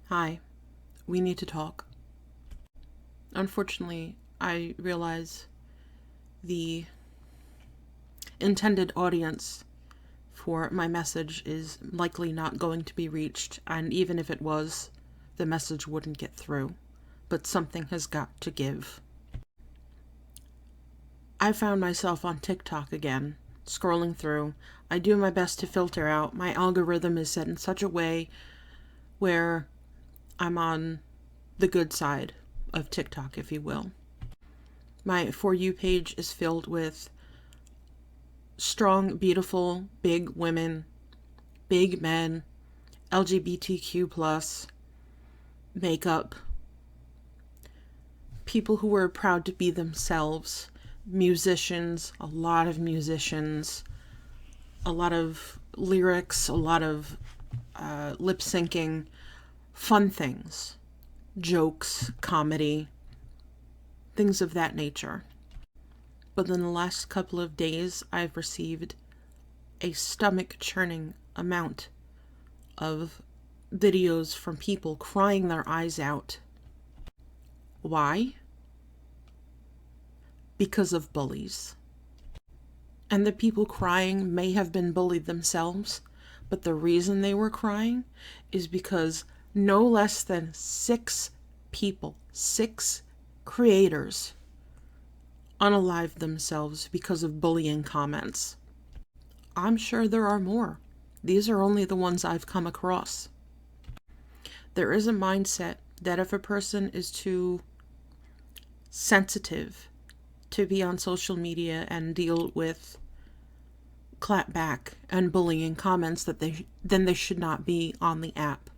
Hi, we need to talk. Unfortunately, I realize the intended audience for my message is likely not going to be reached, and even if it was, the message wouldn't get through. But something has got to give. I found myself on TikTok again, scrolling through. I do my best to filter out. My algorithm is set in such a way where I'm on the good side of TikTok, if you will. My For You page is filled with strong, beautiful, big women, big men, LGBTQ+, makeup, people who are proud to be themselves, musicians, a lot of musicians, a lot of lyrics, a lot of lip syncing, fun things, jokes, comedy, things of that nature. But in the last couple of days, I've received a stomach-churning amount of videos from people crying their eyes out. Why? Because of bullies. And the people crying may have been bullied themselves, but the reason they were crying is because no less than 6 people, 6 creators, unalived themselves because of bullying comments. I'm sure there are more. These are only the ones I've come across. There is a mindset that if a person is too sensitive to be on social media and deal with clapback and bullying comments, then they should not be on the app.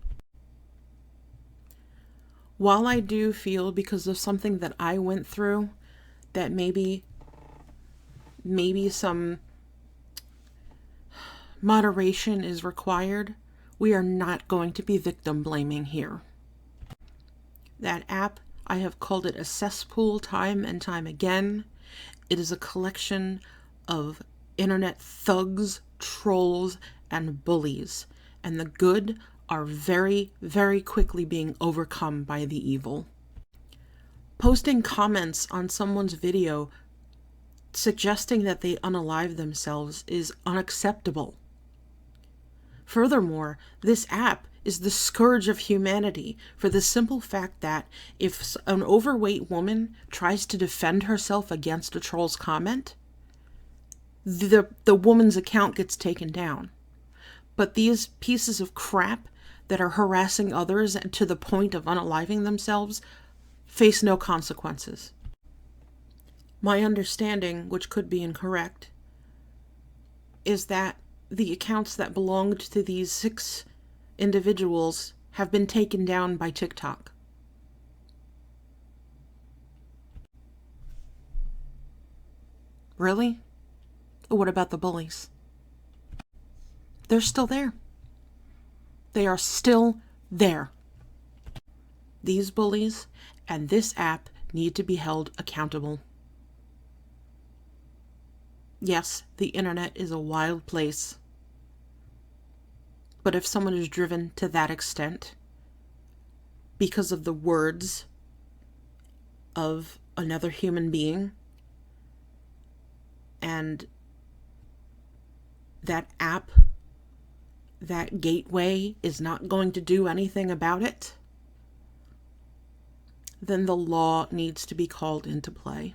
While I do feel, because of something that I went through, that maybe some moderation is required, we are not going to be victim blaming here. That app, I have called it a cesspool time and time again. It is a collection of internet thugs, trolls, and bullies, and the good are very, very quickly being overcome by the evil. Posting comments on someone's video suggesting that they unalive themselves is unacceptable. Furthermore, this app is the scourge of humanity for the simple fact that if an overweight woman tries to defend herself against a troll's comment, the woman's account gets taken down. But these pieces of crap that are harassing others to the point of unaliving themselves face no consequences. My understanding, which could be incorrect, is that the accounts that belonged to these 6 individuals have been taken down by TikTok. Really? What about the bullies? They're still there. They are still there. These bullies and this app need to be held accountable. Yes, the internet is a wild place. But if someone is driven to that extent because of the words of another human being, and that app, that gateway is not going to do anything about it, then the law needs to be called into play.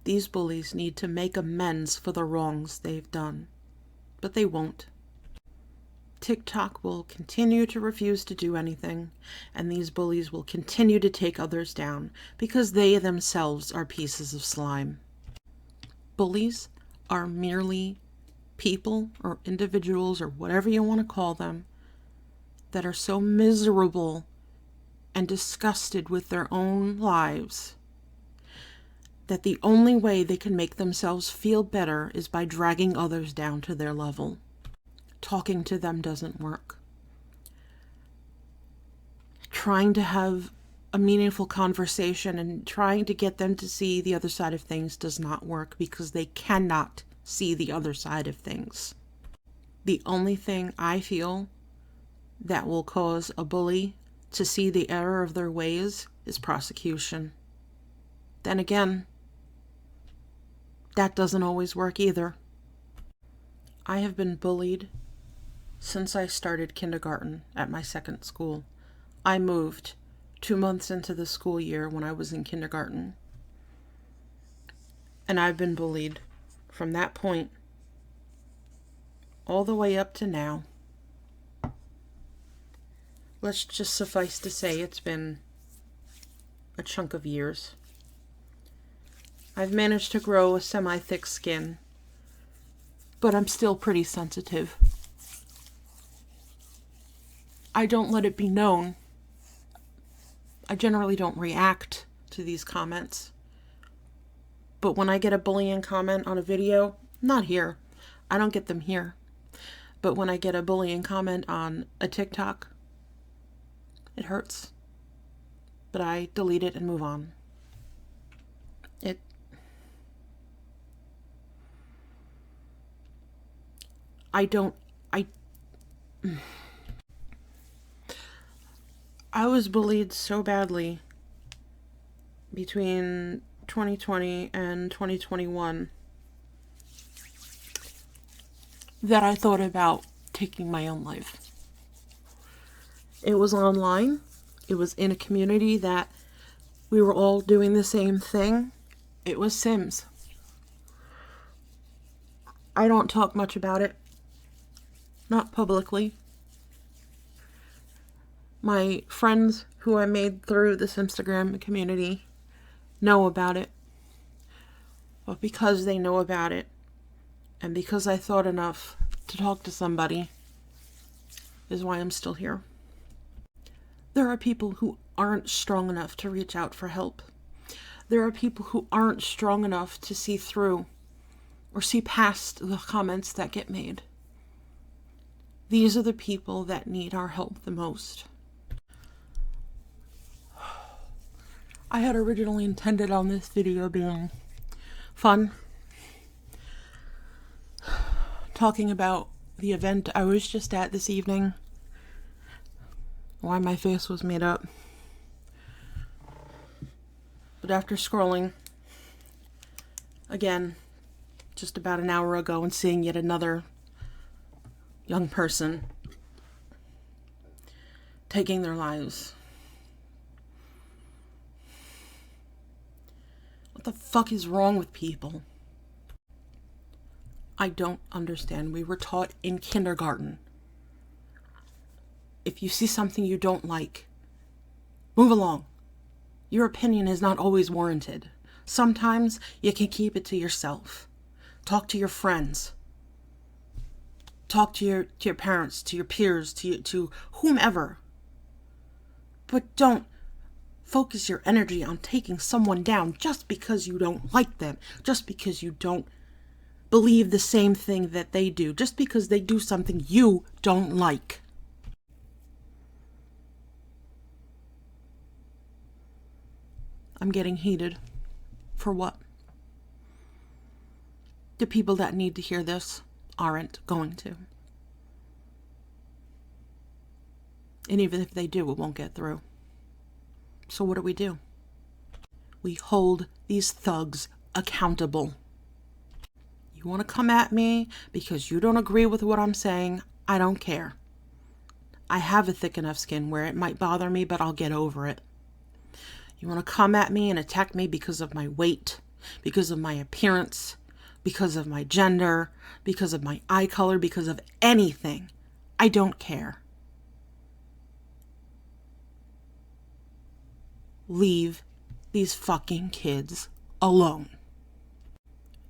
These bullies need to make amends for the wrongs they've done, but they won't. TikTok will continue to refuse to do anything, and these bullies will continue to take others down because they themselves are pieces of slime. Bullies are merely people or individuals or whatever you want to call them that are so miserable and disgusted with their own lives that the only way they can make themselves feel better is by dragging others down to their level. Talking to them doesn't work. Trying to have a meaningful conversation and trying to get them to see the other side of things does not work because they cannot see the other side of things. The only thing I feel that will cause a bully to see the error of their ways is prosecution. Then again, that doesn't always work either. I have been bullied since I started kindergarten at my second school. I moved 2 months into the school year when I was in kindergarten. And I've been bullied from that point all the way up to now. Let's just suffice to say it's been a chunk of years. I've managed to grow a semi-thick skin, but I'm still pretty sensitive. I don't let it be known. I generally don't react to these comments. But when I get a bullying comment on a video, not here. I don't get them here. But when I get a bullying comment on a TikTok, it hurts. But I delete it and move on. I was bullied so badly between 2020 and 2021 that I thought about taking my own life. It was online. It was in a community that we were all doing the same thing. It was Sims. I don't talk much about it. Not publicly. My friends who I made through this Instagram community know about it. But because they know about it, and because I thought enough to talk to somebody, is why I'm still here. There are people who aren't strong enough to reach out for help. There are people who aren't strong enough to see through or see past the comments that get made. These are the people that need our help the most. I had originally intended on this video being fun, talking about the event I was just at this evening, why my face was made up. But after scrolling again just about an hour ago and seeing yet another young person taking their lives, what the fuck is wrong with people? I don't understand. We were taught in kindergarten, if you see something you don't like, move along. Your opinion is not always warranted. Sometimes you can keep it to yourself. Talk to your friends. Talk to your parents, to your peers, to whomever. But don't focus your energy on taking someone down just because you don't like them, just because you don't believe the same thing that they do, just because they do something you don't like. I'm getting heated. For what? The people that need to hear this aren't going to. And even if they do, it won't get through. So what do? We hold these thugs accountable. You want to come at me because you don't agree with what I'm saying? I don't care. I have a thick enough skin where it might bother me, but I'll get over it. You want to come at me and attack me because of my weight, because of my appearance, because of my gender, because of my eye color, because of anything. I don't care. Leave these fucking kids alone.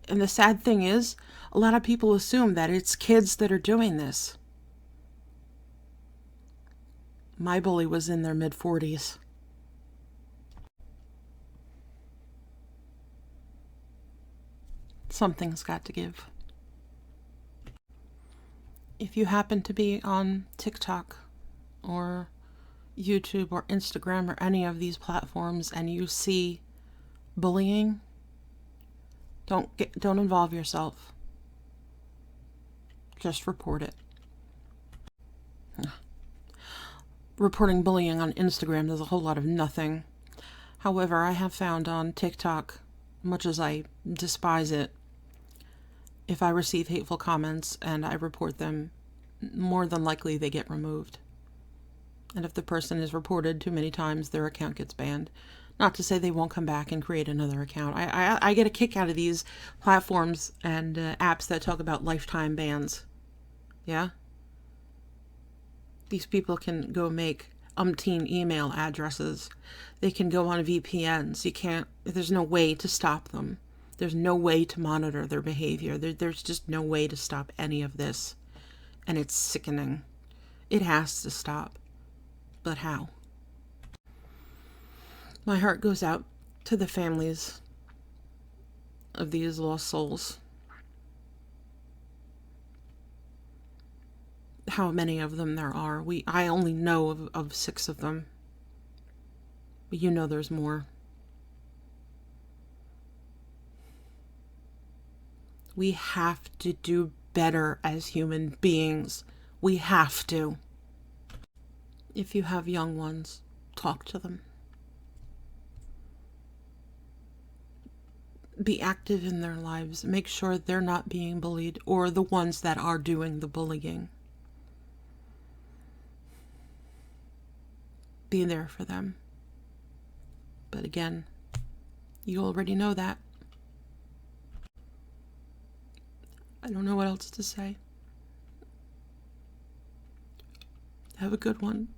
And the sad thing is, a lot of people assume that it's kids that are doing this. My bully was in their mid-40s. Something's got to give. If you happen to be on TikTok or YouTube or Instagram or any of these platforms and you see bullying, don't involve yourself. Just report it. reporting bullying on Instagram does a whole lot of nothing. However, I have found on TikTok, much as I despise it, if I receive hateful comments and I report them, more than likely they get removed. And if the person is reported too many times, their account gets banned. Not to say they won't come back and create another account. I get a kick out of these platforms and apps that talk about lifetime bans. Yeah? These people can go make umpteen email addresses. They can go on VPNs. There's no way to stop them. There's no way to monitor their behavior. There's just no way to stop any of this. And it's sickening. It has to stop. But how? My heart goes out to the families of these lost souls. How many of them there are. I only know of 6 of them. But you know there's more. We have to do better as human beings. We have to. If you have young ones, talk to them. Be active in their lives. Make sure they're not being bullied or the ones that are doing the bullying. Be there for them. But again, you already know that. I don't know what else to say. Have a good one.